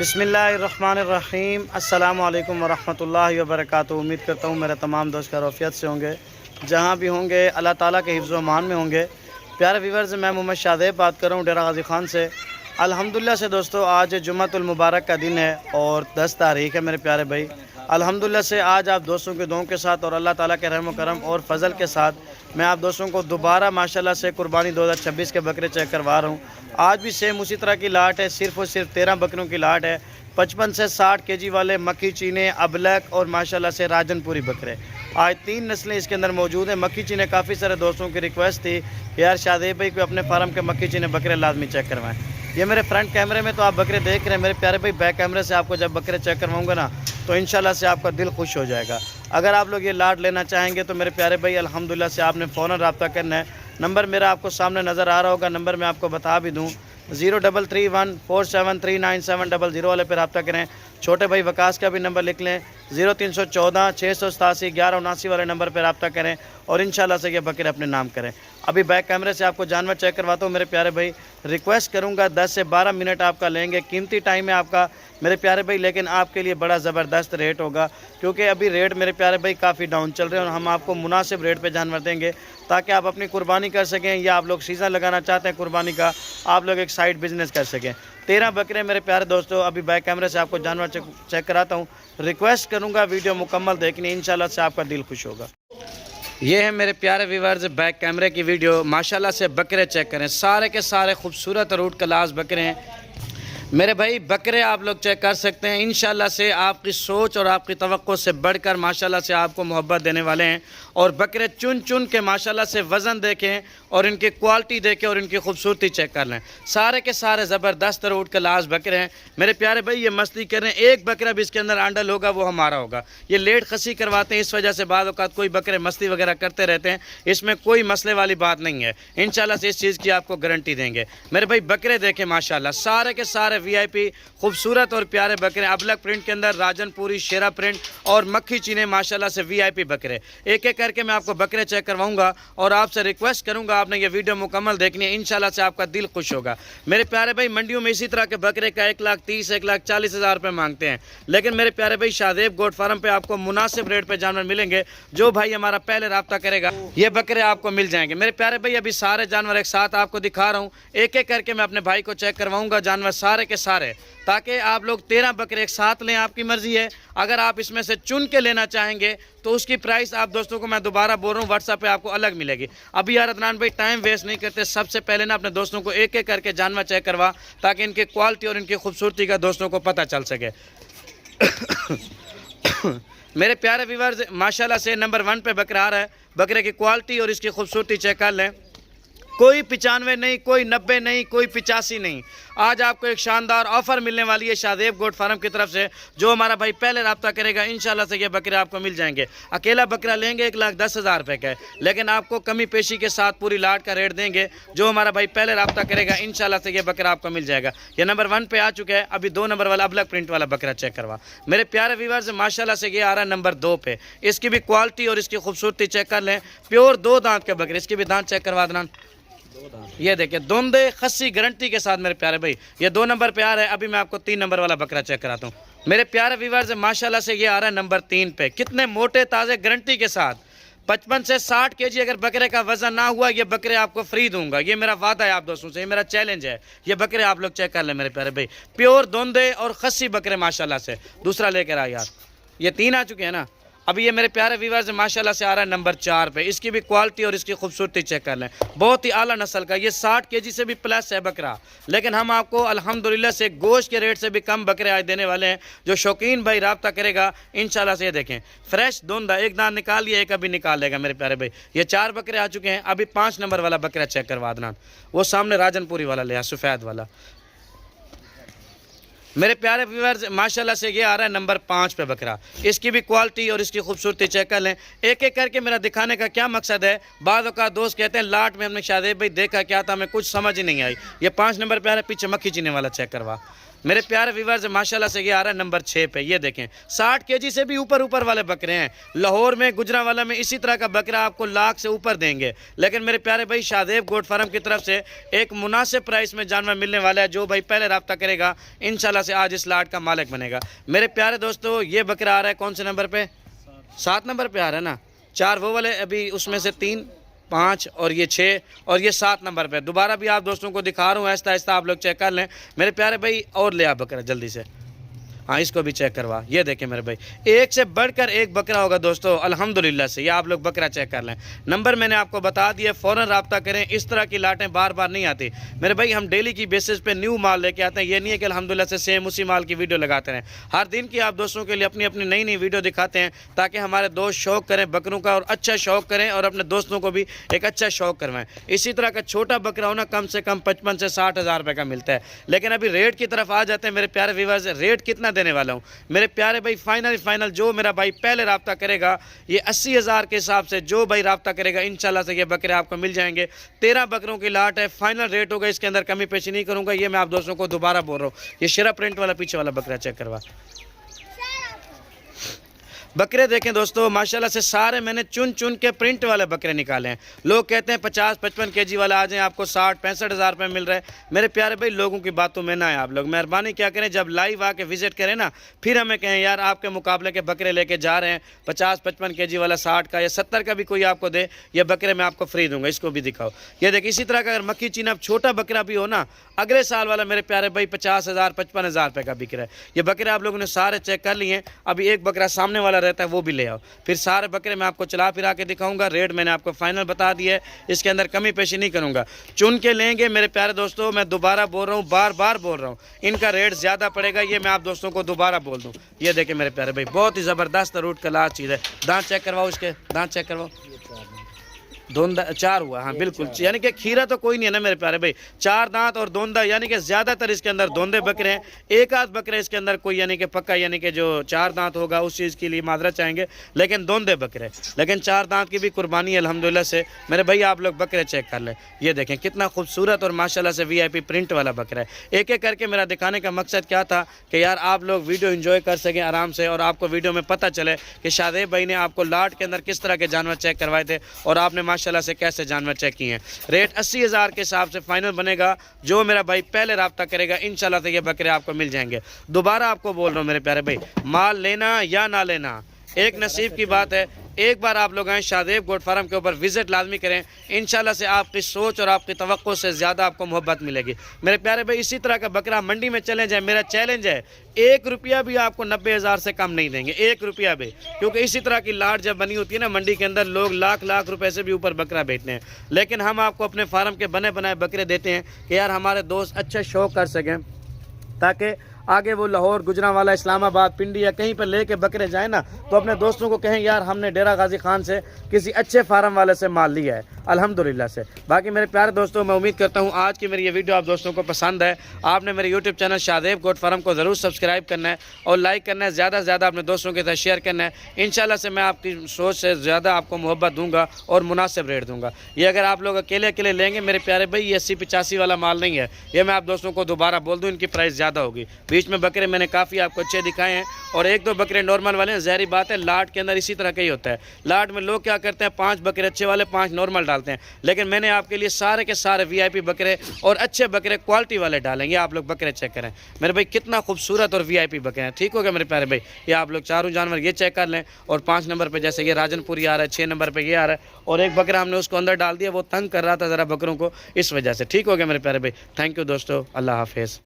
بسم اللہ الرحمن الرحیم۔ السلام علیکم ورحمۃ اللہ وبرکاتہ۔ امید کرتا ہوں میرے تمام دوست خیریت سے ہوں گے، جہاں بھی ہوں گے اللہ تعالیٰ کے حفظ و امان میں ہوں گے۔ پیارے ویورز، میں محمد شادیب بات کر رہا ہوں ڈیرہ غازی خان سے۔ الحمدللہ سے دوستو آج جمعۃ المبارک کا دن ہے اور 10 تاریخ ہے میرے پیارے بھائی۔ الحمدللہ سے آج آپ دوستوں کے دعاؤں کے ساتھ اور اللہ تعالیٰ کے رحم و کرم اور فضل کے ساتھ میں آپ دوستوں کو دوبارہ ماشاءاللہ سے قربانی 2026 کے بکرے چیک کروا رہا ہوں۔ آج بھی سیم اسی طرح کی لاٹ ہے، صرف اور صرف 13 بکروں کی لاٹ ہے، 55 سے 60 کے جی والے مکھی چینے، ابلک اور ماشاءاللہ سے راجن پوری بکرے۔ آج 3 نسلیں اس کے اندر موجود ہیں۔ مکھی چینے کہ کافی سارے دوستوں کی ریکویسٹ تھی کہ یار شادیب بھائی کو اپنے فارم کے مکھی چینے بکرے لازمی چیک کروائیں۔ یہ میرے فرنٹ کیمرے میں تو آپ بکرے دیکھ رہے ہیں میرے پیارے بھائی، بیک کیمرے سے آپ کو جب بکرے چیک کرواؤں گا نا تو انشاءاللہ سے آپ کا دل خوش ہو جائے گا۔ اگر آپ لوگ یہ لاٹ لینا چاہیں گے تو میرے پیارے بھائی الحمدللہ سے آپ نے فوراً رابطہ کرنا ہے۔ نمبر میرا آپ کو سامنے نظر آ رہا ہوگا، نمبر میں آپ کو بتا بھی دوں، 0331473970 والے پہ رابطہ کریں۔ چھوٹے بھائی وکاس کا بھی نمبر لکھ لیں، 0314 687 1179 والے نمبر پہ رابطہ کریں اور انشاءاللہ سے یہ بکرے اپنے نام کریں۔ ابھی بیک کیمرے سے آپ کو جانور چیک کرواتا ہوں میرے پیارے بھائی۔ ریکویسٹ کروں گا 10 سے 12 منٹ آپ کا لیں گے، قیمتی ٹائم ہے آپ کا میرے پیارے بھائی، لیکن آپ کے لیے بڑا زبردست ریٹ ہوگا کیونکہ ابھی ریٹ میرے پیارے بھائی کافی ڈاؤن چل رہے ہیں اور ہم آپ کو مناسب ریٹ پہ جانور دیں گے تاکہ آپ اپنی قربانی کر سکیں، یا آپ لوگ سیزن لگانا چاہتے ہیں قربانی کا، آپ لوگ ایک سائیڈ بزنس کر سکیں۔ 13 بکرے میرے پیارے دوستو، ابھی بیک کیمرے سے آپ کو جانور چیک کراتا ہوں۔ ریکویسٹ کروں گا ویڈیو مکمل دیکھنی، انشاءاللہ سے آپ کا دل خوش ہوگا۔ یہ ہے میرے پیارے ویورز بیک کیمرے کی ویڈیو، ماشاءاللہ سے بکرے چیک کریں، سارے کے سارے خوبصورت روٹ کلاس بکرے ہیں میرے بھائی۔ بکرے آپ لوگ چیک کر سکتے ہیں، انشاءاللہ سے آپ کی سوچ اور آپ کی توقع سے بڑھ کر ماشاءاللہ سے آپ کو محبت دینے والے ہیں۔ اور بکرے چن چن کے ماشاءاللہ سے وزن دیکھیں اور ان کی کوالٹی دیکھیں اور ان کی خوبصورتی چیک کر لیں۔ سارے کے سارے زبردست روٹ کلاس بکرے ہیں میرے پیارے بھائی۔ یہ مستی کر رہے ہیں، ایک بکرا بھی اس کے اندر آنڈل ہوگا وہ ہمارا ہوگا۔ یہ لیٹ خسی کرواتے ہیں، اس وجہ سے بعض اوقات کوئی بکرے مستی وغیرہ کرتے رہتے ہیں، اس میں کوئی مسئلے والی بات نہیں ہے۔ انشاءاللہ سے اس چیز کی آپ کو گارنٹی دیں گے میرے بھائی۔ بکرے دیکھیں ماشاءاللہ، سارے کے سارے وی آئی پی خوبصورت اور پیارے بکرے، ابلک پرنٹ کے اندر راجن پوری، شیرا پرنٹ اور مکھی چینے ماشاءاللہ سے وی آئی پی بکرے۔ ایک ایک کر کے میں آپ کو بکرے چیک کرواؤں گا اور آپ سے ریکویسٹ کروں گا آپ نے یہ ویڈیو مکمل دیکھنی ہے، انشاءاللہ سے آپ کا دل خوش ہوگا میرے پیارے بھائی۔ منڈیوں میں اسی طرح کے بکرے کا 1,30,000 1,40,000 روپے مانگتے ہیں، لیکن میرے پیارے بھائی شادیب گوٹ فارم پہ آپ کو مناسب ریٹ پہ جانور ملیں گے۔ جو بھائی ہمارا پہلے رابطہ کرے گا یہ بکرے آپ کو مل جائیں گے میرے پیارے بھائی۔ ابھی سارے جانور ایک ساتھ آپ کو دکھا رہا ہوں، ایک ایک کر کے میں اپنے بھائی کو چیک کرواؤں گا جانور سارے کے سارے، تاکہ آپ لوگ 13 بکرے ایک ساتھ لیں، آپ کی مرضی ہے۔ اگر آپ اس میں سے چن کے لینا چاہیں گے تو اس کی پرائس آپ دوستوں کو میں دوبارہ بول رہا ہوں واٹس ایپ پہ آپ کو الگ ملے گی۔ ابھی یار عدنان بھائی ٹائم ویسٹ نہیں کرتے، سب سے پہلے نا اپنے دوستوں کو ایک ایک کر کے جانور چیک کروا تاکہ ان کی کوالٹی اور ان کی خوبصورتی کا دوستوں کو پتہ چل سکے۔ میرے پیارے ویورز ماشاءاللہ سے نمبر 1 پہ بکرا آ رہا ہے، بکرے کی کوالٹی اور اس کی خوبصورتی چیک کر لیں۔ کوئی 95 نہیں، کوئی 90 نہیں، کوئی 85 نہیں۔ آج آپ کو ایک شاندار آفر ملنے والی ہے شادیب گوٹ فارم کی طرف سے۔ جو ہمارا بھائی پہلے رابطہ کرے گا انشاءاللہ سے یہ بکرے آپ کو مل جائیں گے۔ اکیلا بکرا لیں گے 1,10,000 روپے کا ہے، لیکن آپ کو کمی پیشی کے ساتھ پوری لاٹ کا ریٹ دیں گے۔ جو ہمارا بھائی پہلے رابطہ کرے گا انشاءاللہ سے یہ بکرا آپ کو مل جائے گا۔ یہ نمبر 1 پہ آ چکا ہے، ابھی 2 نمبر والا ابلک پرنٹ والا بکرا چیک کروا میرے پیارے ویورز ماشاءاللہ سے۔ یہ آ رہا ہے نمبر 2 پہ، اس کی بھی کوالٹی اور اس کی خوبصورتی چیک کر لیں۔ پیور 2 دانت کے بکرے، اس کی بھی دانت چیک کروا دینا۔ یہ دیکھیں دوندے خسی گارنٹی کے ساتھ میرے پیارے بھائی۔ یہ 2 نمبر پہ آ رہا ہے، ابھی میں آپ کو 3 نمبر والا بکرا چیک کراتا ہوں میرے پیارے ویورز ماشاءاللہ سے۔ یہ آ رہا ہے نمبر 3 پہ، کتنے موٹے تازے گارنٹی کے ساتھ۔ 55 سے 60 کے جی اگر بکرے کا وزن نہ ہوا یہ بکرے آپ کو فری دوں گا، یہ میرا وعدہ ہے آپ دوستوں سے، یہ میرا چیلنج ہے۔ یہ بکرے آپ لوگ چیک کر لیں میرے پیارے بھائی، پیور دوندے اور خسی بکرے ماشاءاللہ سے۔ دوسرا لے کر آ یار، یہ 3 آ چکے ہیں نا۔ ابھی یہ میرے پیارے ویورز ماشاءاللہ سے آ رہا ہے نمبر 4 پہ، اس کی بھی کوالٹی اور اس کی خوبصورتی چیک کر لیں۔ بہت ہی اعلیٰ نسل کا، یہ 60 کے جی سے بھی پلس ہے بکرا، لیکن ہم آپ کو الحمدللہ سے گوشت کے ریٹ سے بھی کم بکرے آج دینے والے ہیں۔ جو شوقین بھائی رابطہ کرے گا انشاءاللہ سے یہ دیکھیں فریش دوندہ، ایک دانت نکال لیا، ایک ابھی نکال لے گا میرے پیارے بھائی۔ یہ 4 بکرے آ چکے ہیں، ابھی 5 نمبر والا بکرا چیک کروا دینا، وہ سامنے راجن پوری والا لیا، سفید والا میرے پیارے ویورز ماشاءاللہ سے۔ یہ آ رہا ہے نمبر 5 پہ بکرا، اس کی بھی کوالٹی اور اس کی خوبصورتی چیک کر لیں۔ ایک ایک کر کے میرا دکھانے کا کیا مقصد ہے، بعض اوقات دوست کہتے ہیں لاٹ میں ہم نے شادیب بھائی دیکھا کیا تھا، ہمیں کچھ سمجھ ہی نہیں آئی۔ یہ 5 نمبر پہ آ رہا ہے، پیچھے مکھی چینے والا چیک کروا۔ میرے پیارے ویورز ماشاءاللہ سے یہ آ رہا ہے نمبر 6 پہ. یہ دیکھیں 60 kg سے بھی اوپر والے بکرے ہیں. لاہور میں گجرانوالہ میں اسی طرح کا بکرا آپ کو لاکھ سے اوپر دیں گے. لیکن میرے پیارے بھائی شادیب گوٹ فارم کی طرف سے ایک مناسب پرائس میں جانور ملنے والا ہے. جو بھائی پہلے رابطہ کرے گا انشاءاللہ سے آج اس لاٹ کا مالک بنے گا. میرے پیارے دوستو یہ بکرا آ رہا ہے کون سے نمبر پہ؟ 7 نمبر پہ آ رہا ہے نا. 4 وہ والے ابھی اس میں سے 3 5 اور یہ 6 اور یہ 7 نمبر پہ. دوبارہ بھی آپ دوستوں کو دکھا رہا ہوں, آہستہ آہستہ آپ لوگ چیک کر لیں میرے پیارے بھائی. اور لے آپ بکرا جلدی سے, ہاں اس کو بھی چیک کروا. یہ دیکھیں میرے بھائی ایک سے بڑھ کر ایک بکرا ہوگا دوستو الحمدللہ سے. یہ آپ لوگ بکرا چیک کر لیں. نمبر میں نے آپ کو بتا دیا, فوراً رابطہ کریں. اس طرح کی لاٹیں بار بار نہیں آتی میرے بھائی. ہم ڈیلی کی بیسس پہ نیو مال لے کے آتے ہیں. یہ نہیں ہے کہ الحمدللہ سے سیم اسی مال کی ویڈیو لگاتے رہیں. ہر دن کی آپ دوستوں کے لیے اپنی اپنی نئی ویڈیو دکھاتے ہیں تاکہ ہمارے دوست شوق کریں بکروں کا اور اچھا شوق کریں اور اپنے دوستوں کو بھی ایک اچھا شوق کروائیں. اسی طرح کا چھوٹا بکرا ہونا کم سے کم 55 سے 60 ہزار روپے کا ملتا ہے. لیکن ابھی ریٹ کی طرف آ جاتے ہیں میرے پیارے ویورز. ریٹ کتنا دینے والا ہوں میرے پیارے بھائی؟ فائنل جو میرا بھائی پہلے رابطہ کرے گا یہ 80 ہزار کے حساب سے جو بھائی رابطہ کرے گا انشاءاللہ سے یہ بکرے آپ کو مل جائیں گے. 13 بکروں کی لاٹ ہے, فائنل ریٹ ہوگا, اس کے اندر کمی پیشی نہیں کروں گا. یہ میں آپ دوستوں کو دوبارہ بول رہا ہوں. یہ شیرا پرنٹ والا پیچھے والا بکرا چیک کروا. بکرے دیکھیں دوستو ماشاءاللہ سے سارے میں نے چن کے پرنٹ والے بکرے نکالے ہیں. لوگ کہتے ہیں 50-55 kg والا آ جائیں آپ کو 60-65 ہزار روپے مل رہے ہیں. میرے پیارے بھائی لوگوں کی باتوں میں نہ آئے. آپ لوگ مہربانی کیا کریں جب لائیو آ کے وزٹ کریں نا پھر ہمیں کہیں یار آپ کے مقابلے کے بکرے لے کے جا رہے ہیں 50-55 kg والا 60 کا یا 70 کا بھی کوئی آپ کو دے, یہ بکرے میں آپ کو فری دوں گا. اس کو بھی دکھاؤ. یہ دیکھ اسی طرح کا اگر مکھی چینا چھوٹا بکرا بھی ہو نا اگلے سال والا میرے پیارے بھائی 50,000-55 ہزار روپے کا بک رہا ہے. یہ بکرے آپ لوگوں نے سارے چیک کر لیے ہیں. ابھی ایک بکرا سامنے والا رہتا ہے وہ بھی لے آؤ. پھر سارے بکرے میں آپ کو چلا پھرا کے دکھاؤں گا. ریٹ میں نے آپ کو فائنل بتا دیا ہے, اس کے اندر کمی پیشی نہیں کروں گا. چن کے لیں گے میرے پیارے دوستوں. میں دوبارہ بول رہا ہوں, بار بول رہا ہوں, ان کا ریٹ زیادہ پڑے گا. یہ میں آپ دوستوں کو دوبارہ بول دوں. یہ دیکھیں میرے پیارے بھائی بہت ہی زبردست روٹ کا لاس چیز ہے. دانت چیک کرواؤ, اس کے دانت چیک کرواؤ. 4 ہوا, ہاں بالکل. یعنی کہ کھیرا تو کوئی نہیں ہے نا میرے پیارے بھائی. 4 دانت اور دوندا, یعنی کہ زیادہ تر اس کے اندر دوندے بکرے ہیں. ایک آدھ بکرے اس کے اندر کوئی یعنی کہ پکا یعنی کہ جو 4 دانت ہوگا اس چیز کے لیے معذرت چاہیں گے, لیکن دوندے بکرے. لیکن 4 دانت کی بھی قربانی ہے الحمدللہ سے میرے بھائی. آپ لوگ بکرے چیک کر لیں. یہ دیکھیں کتنا خوبصورت اور ماشاءاللہ سے VIP پرنٹ والا بکرا ہے. ایک ایک کر کے میرا دکھانے کا مقصد کیا تھا کہ یار آپ لوگ ویڈیو انجوائے کر سکیں آرام سے, اور آپ کو ویڈیو میں پتہ چلے کہ شادیب بھائی نے آپ کو لاٹ کے اندر کس طرح کے جانور چیک کروائے تھے اور آپ نے ماشاءاللہ سے کیسے جانور چیک کیے ہیں. ریٹ 80 ہزار کے حساب سے فائنل بنے گا. جو میرا بھائی پہلے رابطہ کرے گا انشاءاللہ سے یہ بکرے آپ کو مل جائیں گے. دوبارہ آپ کو بول رہا ہوں میرے پیارے بھائی, مال لینا یا نہ لینا ایک نصیب کی بات ہے. ایک بار آپ لوگ آئیں شادیب گوٹ فارم کے اوپر وزٹ لازمی کریں. انشاءاللہ سے آپ کی سوچ اور آپ کی توقع سے زیادہ آپ کو محبت ملے گی میرے پیارے بھائی. اسی طرح کا بکرا منڈی میں چلے جائیں, میرا چیلنج ہے 1 روپیہ بھی آپ کو 90 ہزار سے کم نہیں دیں گے, 1 روپیہ بھی. کیونکہ اسی طرح کی لاٹ جب بنی ہوتی ہے نا منڈی کے اندر, لوگ لاکھ روپے سے بھی اوپر بکرا بیچتے ہیں. لیکن ہم آپ کو اپنے فارم کے بنے بنائے بکرے دیتے ہیں کہ یار ہمارے دوست اچھا شوق کر سکیں, تاکہ آگے وہ لاہور, گجرانوالہ, اسلام آباد, پنڈی یا کہیں پر لے کے بکرے جائیں نا تو اپنے دوستوں کو کہیں یار ہم نے ڈیرہ غازی خان سے کسی اچھے فارم والے سے مال لیا ہے الحمدللہ سے. باقی میرے پیارے دوستوں میں امید کرتا ہوں آج کی میری یہ ویڈیو آپ دوستوں کو پسند ہے. آپ نے میرے یوٹیوب چینل شادیب گوٹ فارم کو ضرور سبسکرائب کرنا ہے اور لائک کرنا ہے. زیادہ سے زیادہ اپنے دوستوں کے ساتھ شیئر کرنا ہے. انشاءاللہ سے میں آپ کی سوچ سے زیادہ آپ کو محبت دوں گا اور مناسب ریٹ دوں گا. یہ اگر آپ لوگ اکیلے لیں گے میرے پیارے بھائی, یہ 80-85 والا مال نہیں ہے. یہ میں آپ دوستوں کو دوبارہ بول دوں, ان کی پرائس زیادہ ہوگی. بیچ میں بکرے میں نے کافی آپ کو اچھے دکھائے ہیں اور 1-2 بکرے نارمل والے ہیں. ظاہری بات ہے لاٹ کے اندر اسی طرح کا ہی ہوتا ہے. لاٹ میں لوگ کیا کرتے ہیں 5 بکرے اچھے والے 5 نارمل ڈالتے ہیں. لیکن میں نے آپ کے لیے سارے کے سارے VIP بکرے اور اچھے بکرے کوالٹی والے ڈالیں گے. آپ لوگ بکرے چیک کریں میرے بھائی کتنا خوبصورت اور VIP بکرے ہیں. ٹھیک ہو گیا میرے پیارے بھائی. یہ آپ لوگ چاروں جانور یہ چیک کر لیں. اور 5 نمبر پہ جیسے یہ راجن پوری آ رہا ہے, 6 نمبر پہ یہ آ رہا ہے, اور ایک بکرا ہم نے اس کو اندر ڈال دیا, وہ تنگ کر رہا تھا ذرا بکروں کو, اس وجہ سے. ٹھیک ہو گیا میرے پیارے بھائی. تھینک یو دوستو, اللہ حافظ.